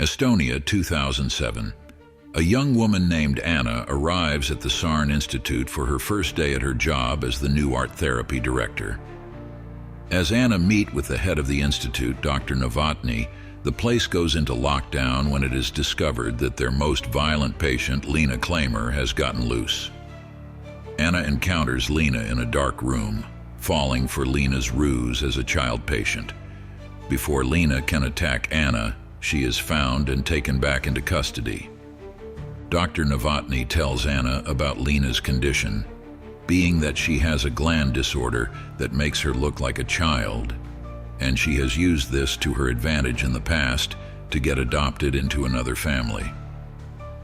Estonia, 2007. A young woman named Anna arrives at the SARN Institute for her first day at her job as the new art therapy director. As Anna meets with the head of the institute, Dr. Novotny, the place goes into lockdown when it is discovered that their most violent patient, Lena Claimer, has gotten loose. Anna encounters Lena in a dark room, falling for Lena's ruse as a child patient. Before Lena can attack Anna, she is found and taken back into custody. Dr. Novotny tells Anna about Lena's condition, being that she has a gland disorder that makes her look like a child, and she has used this to her advantage in the past to get adopted into another family.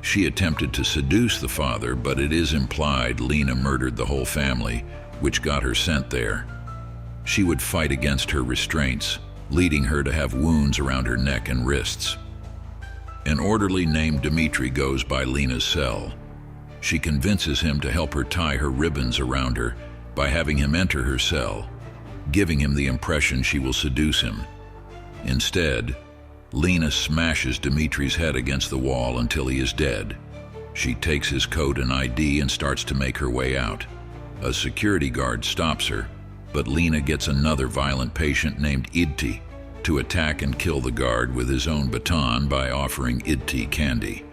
She attempted to seduce the father, but it is implied Lena murdered the whole family, which got her sent there. She would fight against her restraints, leading her to have wounds around her neck and wrists. An orderly named Dmitri goes by Lena's cell. She convinces him to help her tie her ribbons around her by having him enter her cell, giving him the impression she will seduce him. Instead, Lena smashes Dmitri's head against the wall until he is dead. She takes his coat and ID and starts to make her way out. A security guard stops her, but Lena gets another violent patient named Idti to attack and kill the guard with his own baton by offering Idti candy.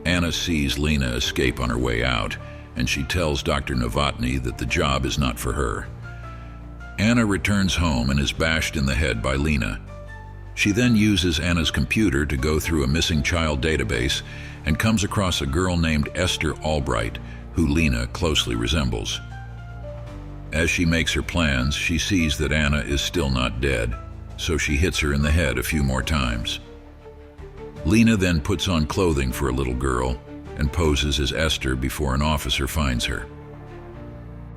Anna sees Lena escape on her way out, and she tells Dr. Novotny that the job is not for her. Anna returns home and is bashed in the head by Lena. She then uses Anna's computer to go through a missing child database and comes across a girl named Esther Albright, who Lena closely resembles. As she makes her plans, she sees that Anna is still not dead, so she hits her in the head a few more times. Lena then puts on clothing for a little girl and poses as Esther before an officer finds her.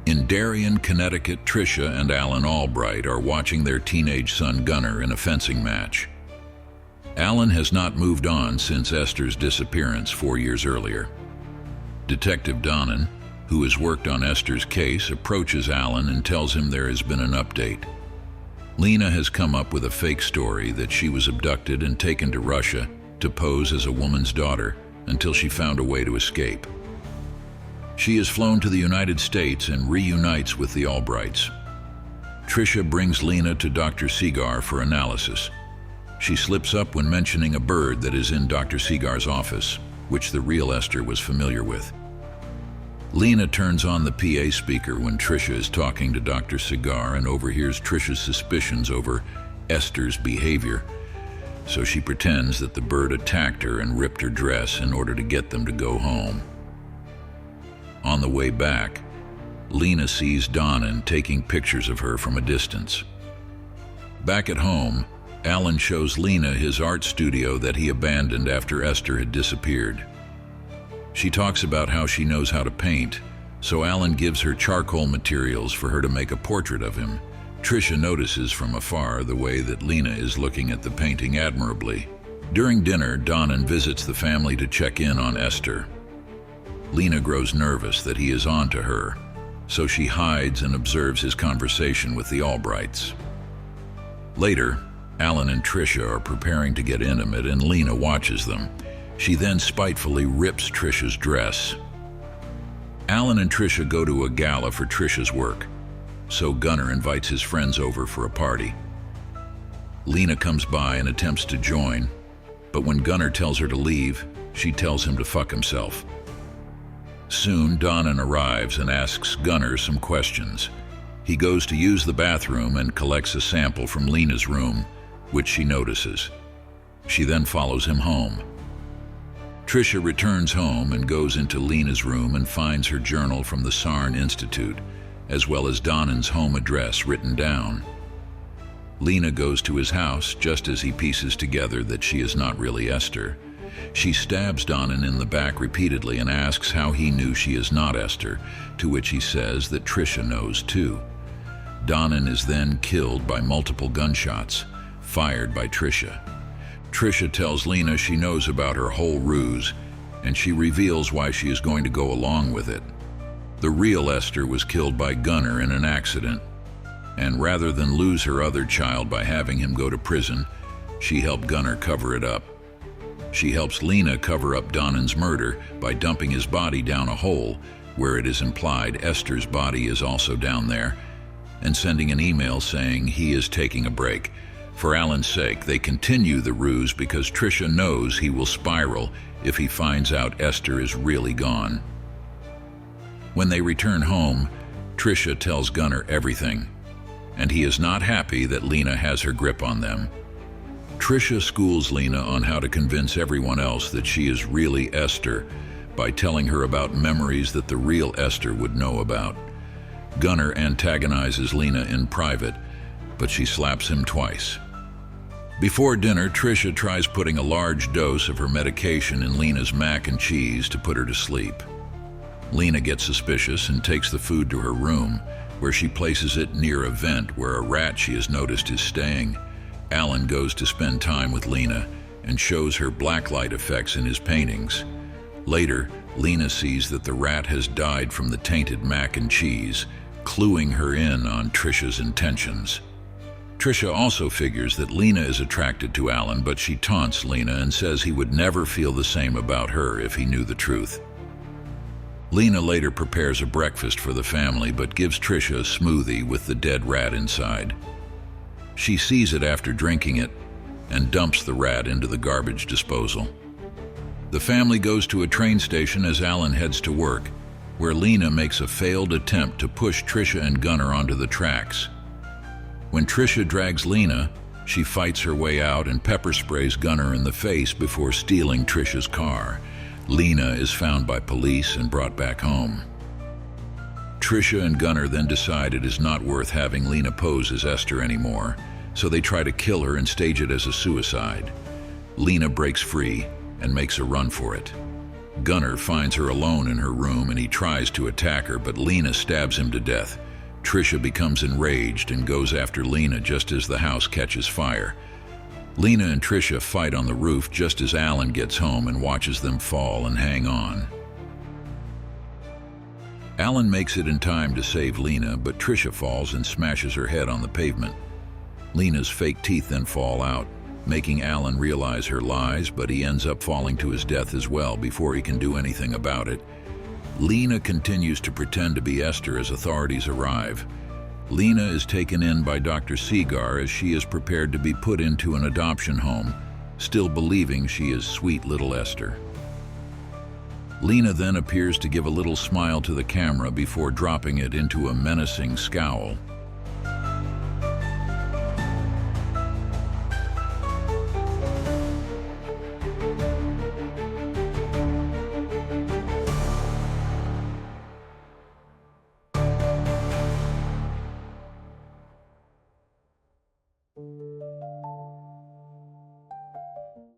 In Darien, Connecticut, Tricia and Alan Albright are watching their teenage son Gunnar in a fencing match. Alan has not moved on since Esther's disappearance 4 years earlier. Detective Donnan, who has worked on Esther's case, approaches Alan and tells him there has been an update. Lena has come up with a fake story that she was abducted and taken to Russia to pose as a woman's daughter until she found a way to escape. She is flown to the United States and reunites with the Albrights. Tricia brings Lena to Dr. Segar for analysis. She slips up when mentioning a bird that is in Dr. Segar's office, which the real Esther was familiar with. Lena turns on the PA speaker when Tricia is talking to Dr. Segar and overhears Tricia's suspicions over Esther's behavior, so she pretends that the bird attacked her and ripped her dress in order to get them to go home. On the way back, Lena sees Donnan taking pictures of her from a distance. Back at home, Alan shows Lena his art studio that he abandoned after Esther had disappeared. She talks about how she knows how to paint, so Alan gives her charcoal materials for her to make a portrait of him. Tricia notices from afar the way that Lena is looking at the painting admirably. During dinner, Donnan visits the family to check in on Esther. Lena grows nervous that he is on to her, so she hides and observes his conversation with the Albrights. Later, Alan and Tricia are preparing to get intimate and Lena watches them. She then spitefully rips Tricia's dress. Alan and Tricia go to a gala for Tricia's work, so Gunnar invites his friends over for a party. Lena comes by and attempts to join, but when Gunnar tells her to leave, she tells him to fuck himself. Soon, Donnan arrives and asks Gunnar some questions. He goes to use the bathroom and collects a sample from Lena's room, which she notices. She then follows him home. Tricia returns home and goes into Lena's room and finds her journal from the SARN Institute, as well as Donnan's home address written down. Lena goes to his house just as he pieces together that she is not really Esther. She stabs Donnan in the back repeatedly and asks how he knew she is not Esther, to which he says that Tricia knows too. Donnan is then killed by multiple gunshots, fired by Tricia. Tricia tells Lena she knows about her whole ruse, and she reveals why she is going to go along with it. The real Esther was killed by Gunnar in an accident, and rather than lose her other child by having him go to prison, she helped Gunnar cover it up. She helps Lena cover up Donnan's murder by dumping his body down a hole where it is implied Esther's body is also down there, and sending an email saying he is taking a break. For Alan's sake, they continue the ruse because Tricia knows he will spiral if he finds out Esther is really gone. When they return home, Tricia tells Gunnar everything, and he is not happy that Lena has her grip on them. Tricia schools Lena on how to convince everyone else that she is really Esther by telling her about memories that the real Esther would know about. Gunnar antagonizes Lena in private, but she slaps him twice. Before dinner, Tricia tries putting a large dose of her medication in Lena's mac and cheese to put her to sleep. Lena gets suspicious and takes the food to her room, where she places it near a vent where a rat she has noticed is staying. Alan goes to spend time with Lena and shows her blacklight effects in his paintings. Later, Lena sees that the rat has died from the tainted mac and cheese, cluing her in on Tricia's intentions. Tricia also figures that Lena is attracted to Alan, but she taunts Lena and says he would never feel the same about her if he knew the truth. Lena later prepares a breakfast for the family, but gives Tricia a smoothie with the dead rat inside. She sees it after drinking it and dumps the rat into the garbage disposal. The family goes to a train station as Alan heads to work, where Lena makes a failed attempt to push Tricia and Gunnar onto the tracks. When Tricia drags Lena, she fights her way out and pepper sprays Gunnar in the face before stealing Tricia's car. Lena is found by police and brought back home. Tricia and Gunnar then decide it is not worth having Lena pose as Esther anymore, so they try to kill her and stage it as a suicide. Lena breaks free and makes a run for it. Gunnar finds her alone in her room and he tries to attack her, but Lena stabs him to death. Tricia becomes enraged and goes after Lena just as the house catches fire. Lena and Tricia fight on the roof just as Alan gets home and watches them fall and hang on. Alan makes it in time to save Lena, but Tricia falls and smashes her head on the pavement. Lena's fake teeth then fall out, making Alan realize her lies, but he ends up falling to his death as well before he can do anything about it. Lena continues to pretend to be Esther as authorities arrive. Lena is taken in by Dr. Seagar as she is prepared to be put into an adoption home, still believing she is sweet little Esther. Lena then appears to give a little smile to the camera before dropping it into a menacing scowl.